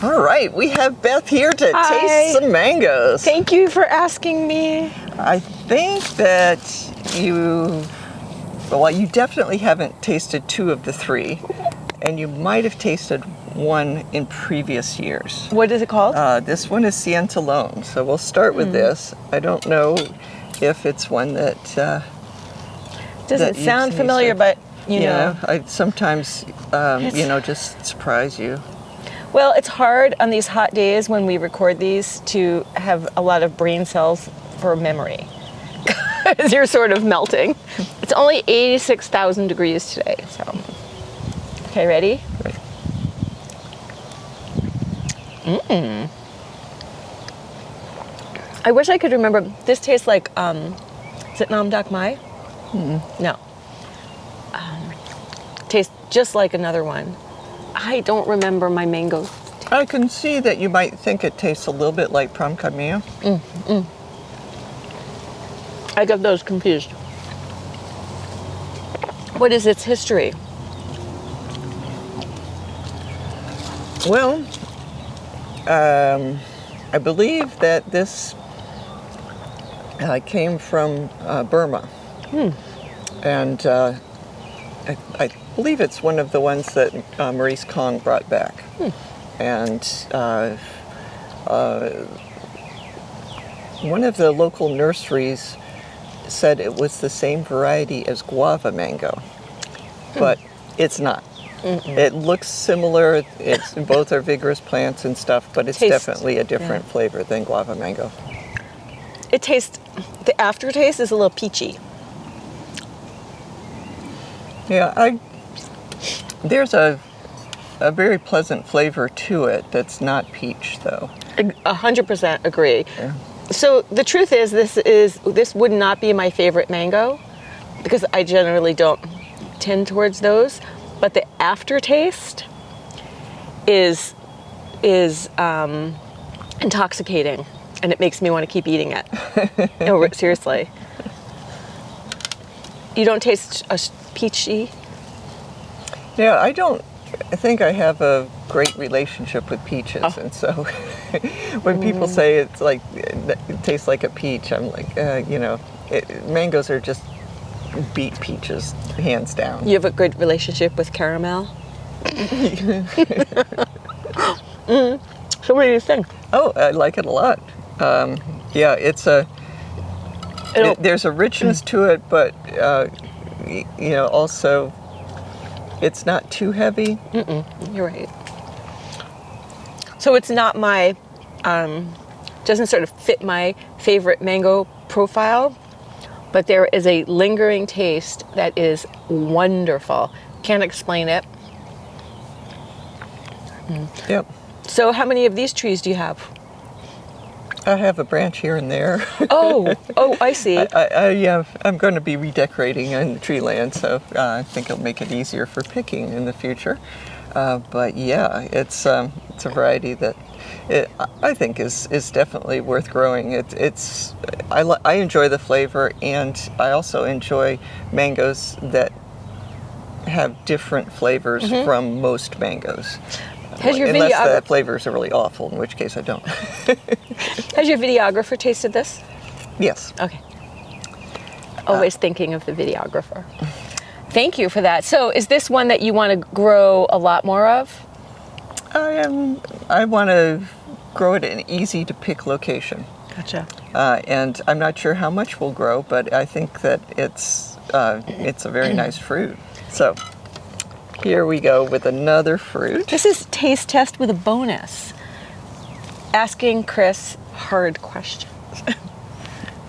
All right, we have Beth here to taste some mangoes. Thank you for asking me. I think that you definitely haven't tasted 2 of the 3, and you might have tasted 1 in previous years. What is it called? This one is Sein Ta Lone, so we'll start with this. I don't know if it's one that doesn't sound familiar, but you know. I sometimes, just surprise you. Well, it's hard on these hot days when we record these to have a lot of brain cells for memory. Because you're sort of melting. It's only 86,000 degrees today, so. Okay, ready? Right. I wish I could remember. This tastes like, is it Nam Dak Mai? No. Tastes just like another one. I don't remember my mango. I can see that you might think it tastes a little bit like prom kamea. I got those confused. What is its history? Well, I believe that this came from Burma. And I believe it's one of the ones that Maurice Kong brought back. And one of the local nurseries said it was the same variety as guava mango, but it's not. It looks similar. Both are vigorous plants and stuff, but it's definitely a different flavor than guava mango. The aftertaste is a little peachy. Yeah, there's a very pleasant flavor to it that's not peach, though. 100% agree. Yeah. So the truth is, this would not be my favorite mango because I generally don't tend towards those. But the aftertaste is intoxicating, and it makes me want to keep eating it. No, seriously. You don't taste a peachy? Yeah, I think I have a great relationship with peaches, and so when people say it tastes like a peach, I'm like, mangoes are just beat peaches, hands down. You have a good relationship with caramel? So what do you think? Oh, I like it a lot. There's a richness to it, but also it's not too heavy. You're right. So it's not my, doesn't sort of fit my favorite mango profile, but there is a lingering taste that is wonderful. Can't explain it. Yep. So how many of these trees do you have? I have a branch here and there. Oh, I see. I'm going to be redecorating in tree land, so I think it'll make it easier for picking in the future. But yeah, it's a variety that I think is definitely worth growing. I enjoy the flavor, and I also enjoy mangoes that have different flavors from most mangoes. Unless the flavors are really awful, in which case I don't. Has your videographer tasted this? Yes. Okay. Always thinking of the videographer. Thank you for that. So is this one that you want to grow a lot more of? I want to grow it in an easy to pick location. Gotcha. And I'm not sure how much we'll grow, but I think that it's a very nice fruit. So here we go with another fruit. This is taste test with a bonus. Asking Chris hard questions.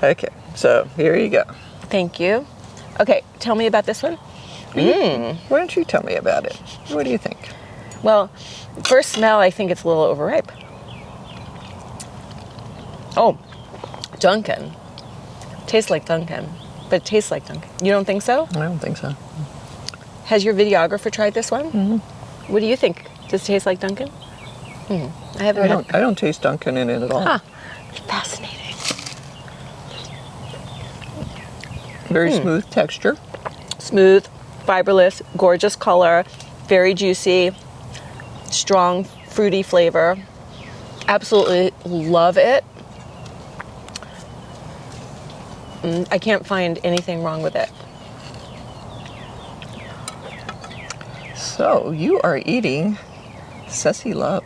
Okay, so here you go. Thank you. Okay, tell me about this one. Why don't you tell me about it? What do you think? Well, first smell, I think it's a little overripe. Oh, Duncan. Tastes like Duncan, but it tastes like Duncan. You don't think so? I don't think so. Has your videographer tried this one? What do you think? Does it taste like Duncan? I don't taste Duncan in it at all. Huh. Fascinating. Very smooth texture. Smooth, fiberless, gorgeous color, very juicy, strong fruity flavor. Absolutely love it. I can't find anything wrong with it. So you are eating Ceci Love,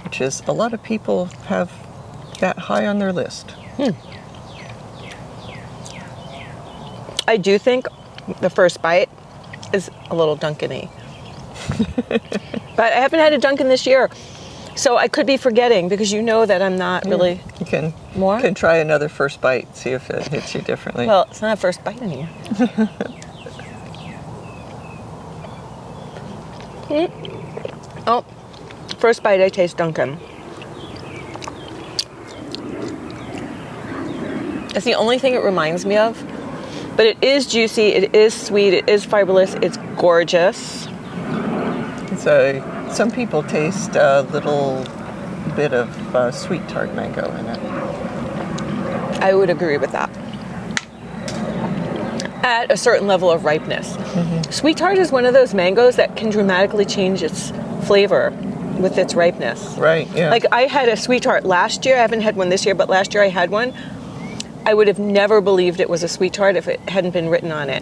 which is a lot of people have that high on their list. I do think the first bite is a little Dunkin-y. But I haven't had a Dunkin' this year, so I could be forgetting because you know that I'm not really You can more. can try another first bite, see if it hits you differently. Well, it's not a first bite in here. Oh, first bite I taste Dunkin'. It's the only thing it reminds me of. But it is juicy, it is sweet, it is fibrous, it's gorgeous. So some people taste a little bit of sweet tart mango in it. I would agree with that. At a certain level of ripeness. Sweet tart is one of those mangoes that can dramatically change its flavor with its ripeness. Right, yeah. Like I had a sweet tart last year. I haven't had one this year, but last year I had one. I would have never believed it was a sweet tart if it hadn't been written on it.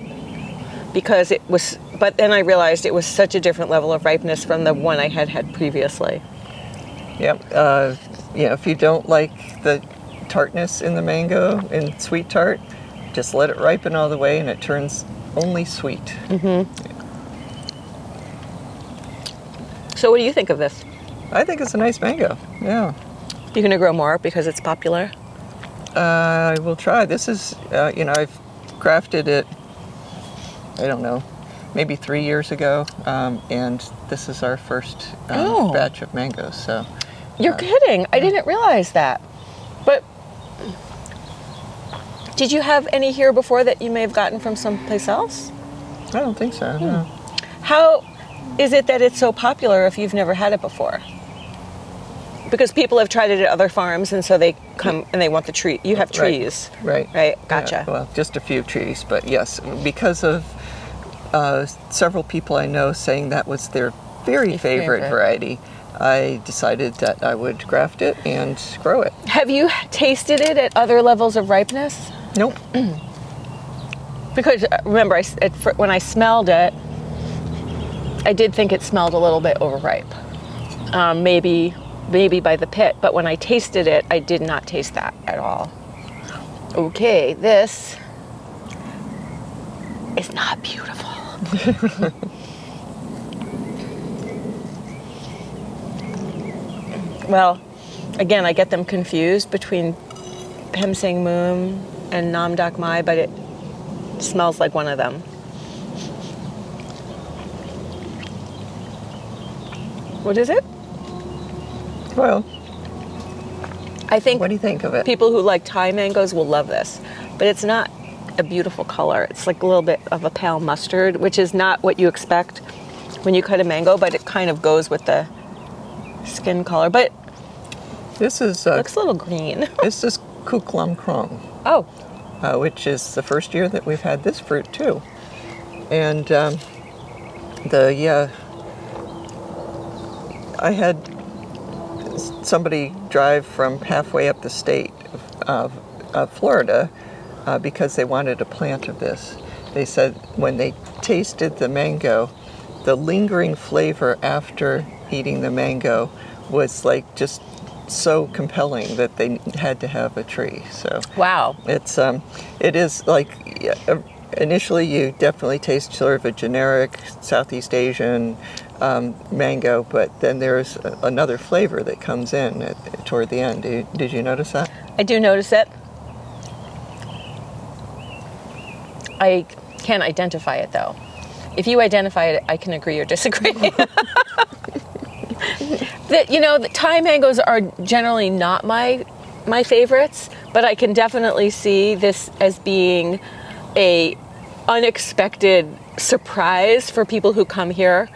Because it was, but then I realized it was such a different level of ripeness from the one I had had previously. Yep. If you don't like the tartness in the mango in sweet tart, just let it ripen all the way and it turns only sweet. So what do you think of this? I think it's a nice mango. Yeah. You gonna grow more because it's popular? I will try. This is, I've crafted it, I don't know, maybe 3 years ago, and this is our first batch of mangoes. So You're kidding. I didn't realize that. But did you have any here before that you may have gotten from someplace else? I don't think so. No. How is it that it's so popular if you've never had it before? Because people have tried it at other farms, and so they come and they want the tree. You have trees. Right. Gotcha. Yeah, well, just a few trees, but yes, because of several people I know saying that was their very favorite variety, I decided that I would graft it and grow it. Have you tasted it at other levels of ripeness? Nope. Because remember, when I smelled it, I did think it smelled a little bit overripe. Maybe by the pit, but when I tasted it, I did not taste that at all. Okay, this is not beautiful. Well, again, I get them confused between Pemsang Moom and Nam Dak Mai, but it smells like one of them. What is it? Well, I think what do you think of it? people who like Thai mangoes will love this, but it's not a beautiful color. It's like a little bit of a pale mustard, which is not what you expect when you cut a mango, but it kind of goes with the skin color. But this is looks a little green. This is Kook Lom Krong, which is the first year that we've had this fruit too, and I had somebody drive from halfway up the state of Florida because they wanted a plant of this. They said when they tasted the mango, the lingering flavor after eating the mango was like just so compelling that they had to have a tree. So Wow. it is like initially you definitely taste sort of a generic Southeast Asian mango, but then there's another flavor that comes in toward the end. Did you notice that? I do notice it. I can't identify it though. If you identify it, I can agree or disagree. The Thai mangoes are generally not my favorites, but I can definitely see this as being a unexpected surprise for people who come here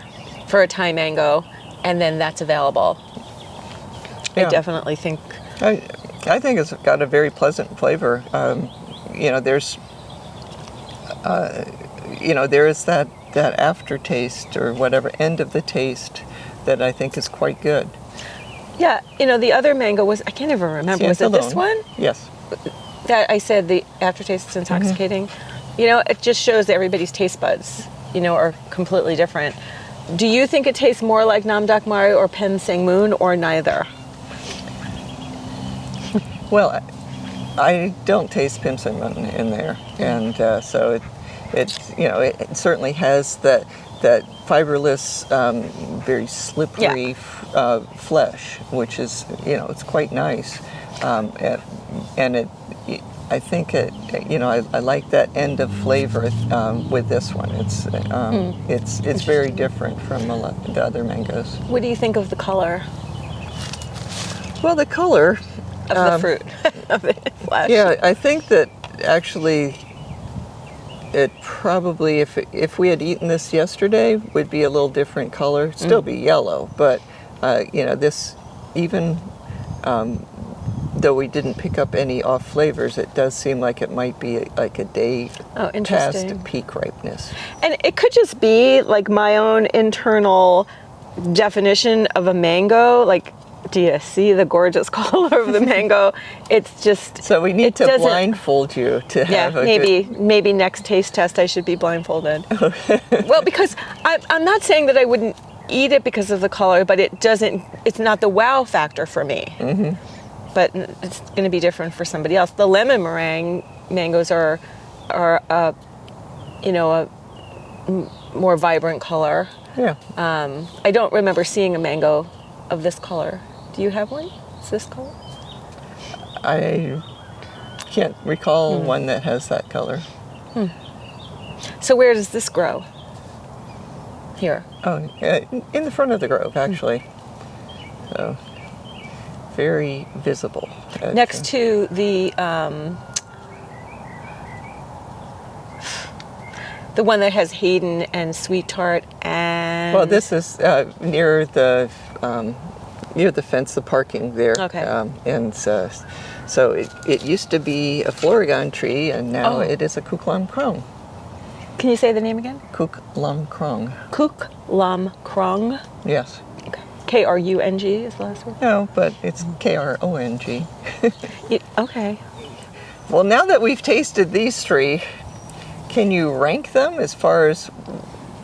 for a Thai mango, and then that's available. Yeah. I definitely think. I think it's got a very pleasant flavor. There's there is that aftertaste or whatever end of the taste that I think is quite good. Yeah, the other mango was, I can't even remember, was Sein it Ta this Lone. one? Yes. That I said the aftertaste is intoxicating. It just shows that everybody's taste buds, are completely different. Do you think it tastes more like Nam Dak Mari or Pen Sang Moon, or neither? Well, I don't taste Pim Sang Moon in there, and so it certainly has that fiberless, very slippery flesh, which is it's quite nice, and I think I like that end of flavor with this one. It's very different from the other mangoes. What do you think of the color Well, the color of the fruit, of the flesh? Yeah, I think that actually it probably, if we had eaten this yesterday, would be a little different color. Still be yellow, but this, even though we didn't pick up any off flavors, it does seem like it might be like a day past peak ripeness. And it could just be like my own internal definition of a mango. Like, do you see the gorgeous color of the mango? It's just... So we need to blindfold you to have a maybe next taste test I should be blindfolded. Well, because I'm not saying that I wouldn't eat it because of the color, but it's not the wow factor for me. Mm-hmm. But it's going to be different for somebody else. The lemon meringue mangoes are a more vibrant color. Yeah. I don't remember seeing a mango of this color. Do you have one? Is this color? I can't recall one that has that color. So where does this grow? Here. Oh, in the front of the grove, actually. So very visible. Next to the one that has Hayden and Sweet Tart and... Well, this is near the fence, the parking there. Okay. And so it used to be a Florigon tree, and now it is a Kook Lom Krong. Can you say the name again? Kook Lom Krong. Kook Lom Krong? Yes. Okay. Krung is the last word? No, but it's Krong. Okay. Well, now that we've tasted these three, can you rank them as far as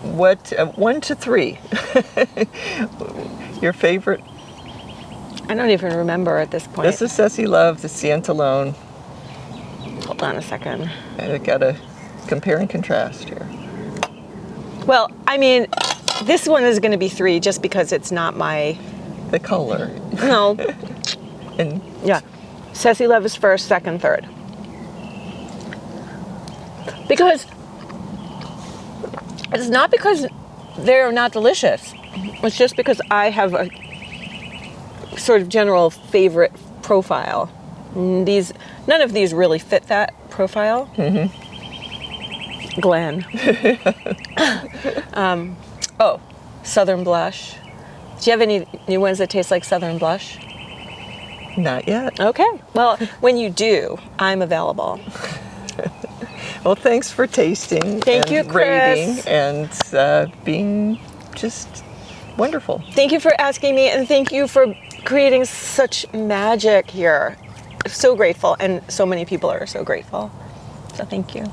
what 1 to 3? Your favorite? I don't even remember at this point. This is Ceci Love, the Sein Ta Lone. Hold on a second. I gotta compare and contrast here. Well, I mean, this one is going to be 3 just because it's not my... The color. No. And yeah. Ceci Love is first, second, third. Because it's not because they're not delicious. It's just because I have a sort of general favorite profile. None of these really fit that profile. Mm-hmm. Glenn. Southern Blush. Do you have any new ones that taste like Southern Blush? Not yet. Okay. Well, when you do, I'm available. Well, thanks for tasting. Thank you, Chris. Rating and being just wonderful. Thank you for asking me, and thank you for creating such magic here. So grateful, and so many people are so grateful. So thank you.